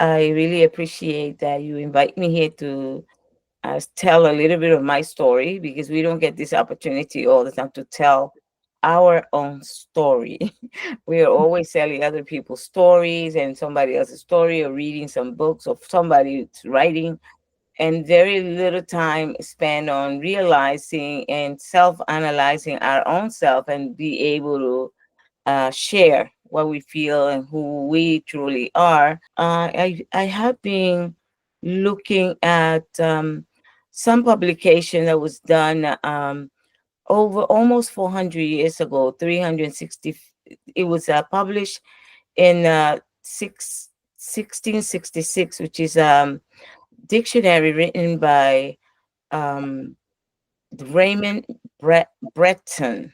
I really appreciate that you invite me here to tell a little bit of my story, because we don't get this opportunity all the time to tell our own story. We are always telling other people's stories and somebody else's story, or reading some books of somebody's writing, and very little time spent on realizing and self-analyzing our own self and be able to share what we feel and who we truly are. I have been looking at some publication that was done over almost 400 years ago, 360. It was published in 1666, which is dictionary written by um, Raymond Breton,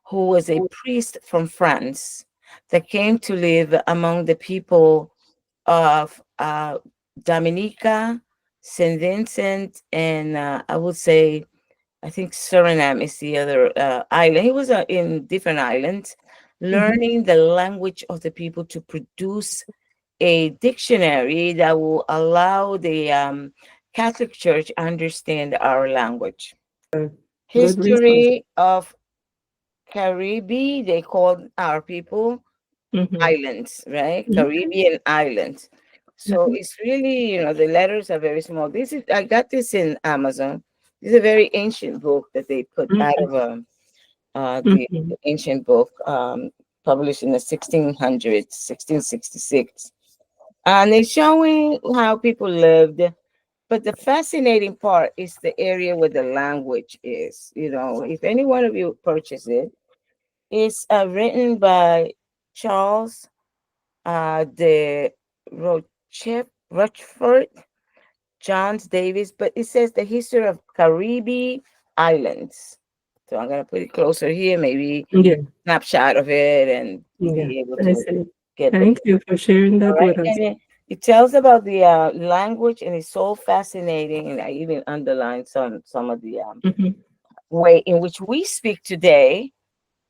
who was a priest from France that came to live among the people of Dominica, St. Vincent, and I would say, I think Suriname is the other island. He was in different islands, learning the language of the people to produce a dictionary that will allow the Catholic Church understand our language. Uh, Good resource. History of Caribbean, they called our people Mm-hmm. islands, right? Okay. Caribbean islands. So Mm-hmm. it's really, the letters are very small. I got this in Amazon. This is a very ancient book that they put out Okay. of the Mm-hmm. ancient book, published in the 1600s, 1666. And it's showing how people lived. But the fascinating part is the area where the language is. If any one of you purchase it, it's written by Charles de Rochefort, Johns Davis, but it says the history of Caribbean islands. So I'm gonna put it closer here, maybe Yeah. snapshot of it, and Yeah. be able I to see. get the Thank you for sharing all that right. with us. And it tells about the language, and it's so fascinating. And I even underlined some of the Mm-hmm. way in which we speak today.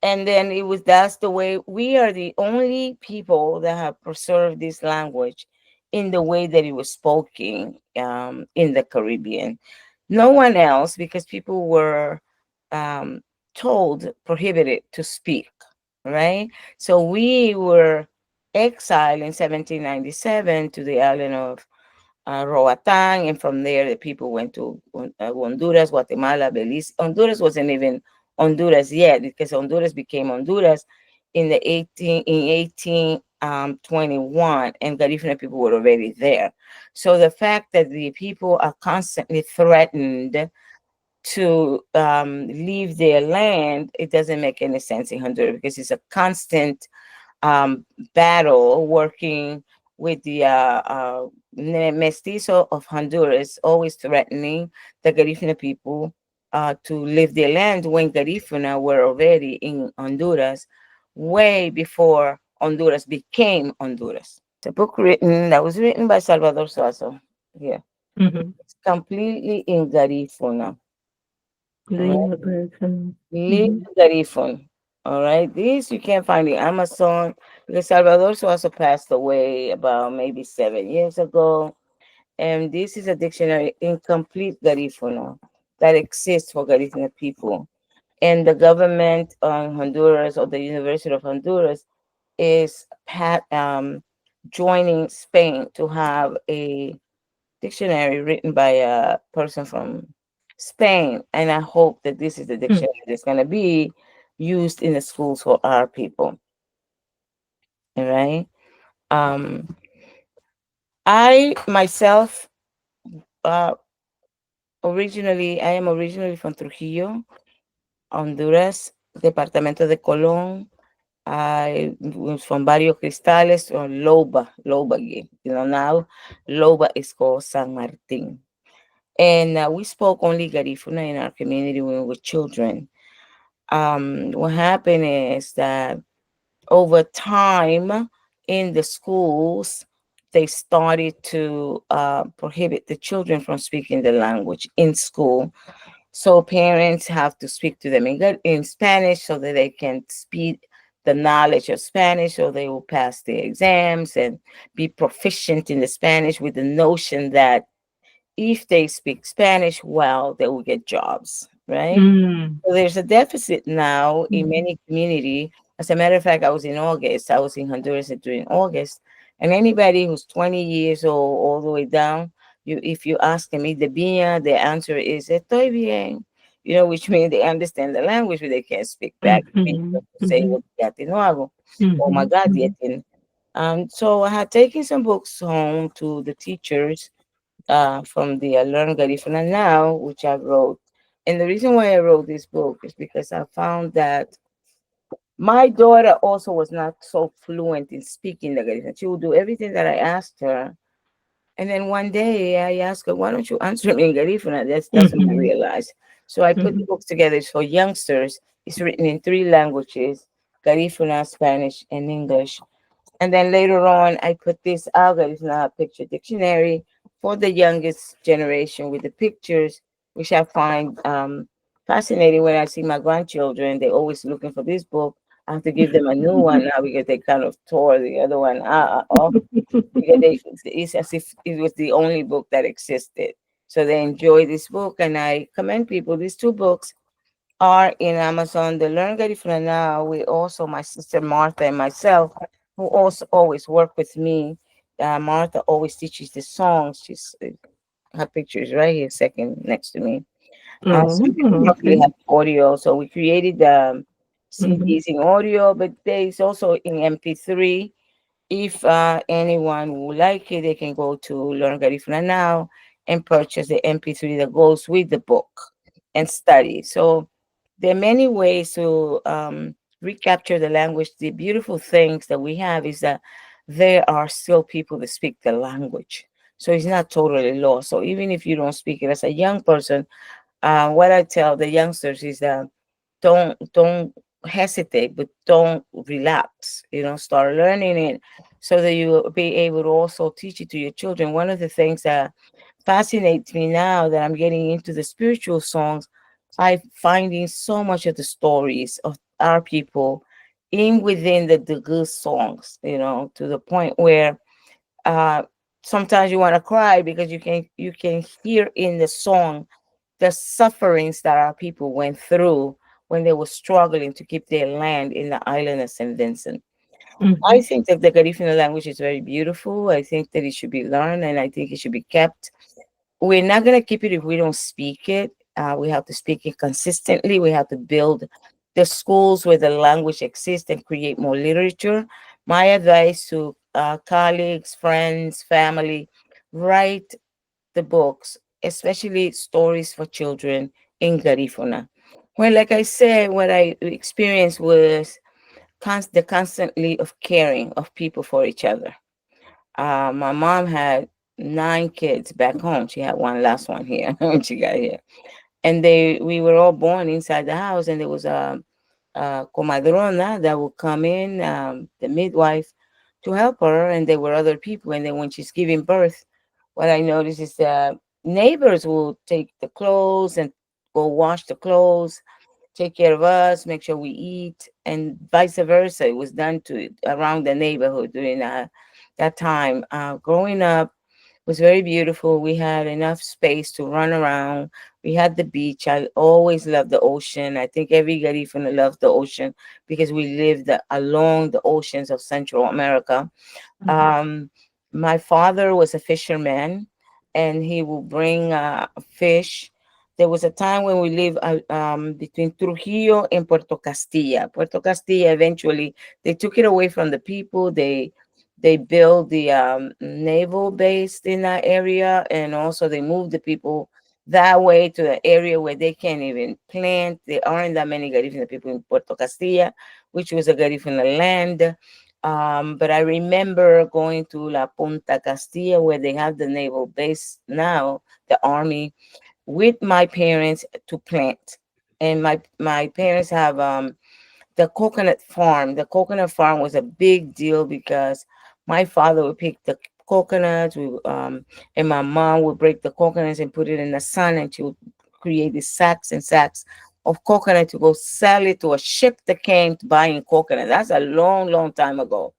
And then that's the way we are the only people that have preserved this language in the way that it was spoken in the Caribbean. No one else, because people were um, told, prohibited to speak, right? So we were exiled in 1797 to the island of Roatan, and from there the people went to Honduras, Guatemala, Belize. Honduras wasn't even Honduras yet, because Honduras became Honduras in 1821, and Garifuna people were already there. So the fact that the people are constantly threatened to leave their land, it doesn't make any sense in Honduras, because it's a constant um, battle, working with the mestizo of Honduras, always threatening the Garifuna people to leave their land, when Garifuna were already in Honduras way before Honduras became Honduras. It's a book that was written by Salvador Suazo. Yeah, Mm-hmm. it's completely in Garifuna. Legal person. Leave Mm-hmm. Garifun. All right. This you can find in Amazon, because Salvador also passed away about maybe 7 years ago. And this is a dictionary in complete Garifuna that exists for Garifuna people. And the government on Honduras, or the University of Honduras, is joining Spain to have a dictionary written by a person from Spain. And I hope that this is the dictionary that's going to be used in the schools for our people. All right. Um, I myself, uh, I am originally from Trujillo, Honduras, Departamento de Colón. I was from Barrio Cristales, or Loba again. Now Loba is called San Martin. And we spoke only Garifuna in our community when we were children. What happened is that over time in the schools, they started to prohibit the children from speaking the language in school. So parents have to speak to them in Spanish, so that they can the knowledge of Spanish, so they will pass the exams and be proficient in the Spanish with the notion that if they speak Spanish well, they will get jobs, right? Mm. So there's a deficit now in Mhm. many community. As a matter of fact, I was in August. I was in Honduras during August, and anybody who's 20 years old all the way down, if you ask them, "¿De bien?" the answer is "Estoy bien," which means they understand the language, but they can't speak back. They Mhm. just say, Mhm. "Fíjate, no hago." Oh my Mhm. God, Mhm. yet. So I had taken some books home to the teachers from the Learn Garifuna Now, which I wrote. And the reason why I wrote this book is because I found that my daughter also was not so fluent in speaking the Garifuna. She would do everything that I asked her. And then one day I asked her, why don't you answer me in Garifuna? That's when I Mhm. realized. So I put the Mhm. books together. It's for youngsters. It's written in three languages, Garifuna, Spanish, and English. And then later on, I put this algorithm, a picture dictionary for the youngest generation with the pictures, which I find fascinating when I see my grandchildren. They're always looking for this book. I have to give them a new one now because they kind of tore the other one off because it's as if it was the only book that existed. So they enjoy this book, and I commend people. These two books are in Amazon. The Learn Garifuna Now. We also, my sister Martha and myself, who also always work with me. Martha always teaches the songs. Her picture is right here, second next to me. Oh, Some people probably okay. have audio, so we created the Mhm. CDs in audio, but there's also in MP3. If anyone would like it, they can go to Learn Garifuna Now and purchase the MP3 that goes with the book and study. So there are many ways to recapture the language. The beautiful things that we have is that there are still people that speak the language. So it's not totally lost. So even if you don't speak it as a young person, what I tell the youngsters is that don't hesitate, but don't relax. Start learning it so that you will be able to also teach it to your children. One of the things that fascinates me now that I'm getting into the spiritual songs, I finding so much of the stories of our people in within the good songs. To the point where uh, sometimes you want to cry because you can hear in the song the sufferings that our people went through when they were struggling to keep their land in the island of St. Vincent. I Mhm. think that the Garifuna language is very beautiful. I think that it should be learned and I think it should be kept. We're not going to keep it if we don't speak it. We have to speak it consistently. We have to build the schools where the language exists and create more literature. My advice to colleagues, friends, family, write the books, especially stories for children in Garifuna. Well, like I said, what I experienced was the constantly of caring of people for each other. My mom had 9 kids back home. She had one last one here when she got here, and we were all born inside the house, and there was a comadrona that would come in, the midwife, to help her, and there were other people. And then when she's giving birth, what I noticed is that neighbors will take the clothes and go wash the clothes, take care of us, make sure we eat, and vice versa. It was done to around the neighborhood during that time. Growing up was very beautiful. We had enough space to run around. We had the beach. I always loved the ocean. I think every Garifuna loves the ocean because we lived along the oceans of Central America. Mhm. um, my father was a fisherman, and he would bring fish. There was a time when we lived between Trujillo and Puerto Castilla. Puerto Castilla eventually they took it away from the people. They built the naval base in that area, and also they moved the people that way to the area where they can't even plant. There aren't that many Garifuna people in Puerto Castilla, which was a Garifuna land. But I remember going to La Punta Castilla, where they have the naval base now, the army, with my parents to plant. And my parents have the coconut farm. The coconut farm was a big deal because my father would pick the coconuts, and my mom would break the coconuts and put it in the sun, and she would create these sacks and sacks of coconut to go sell it to a ship that came to buying coconut. That's a long, long time ago.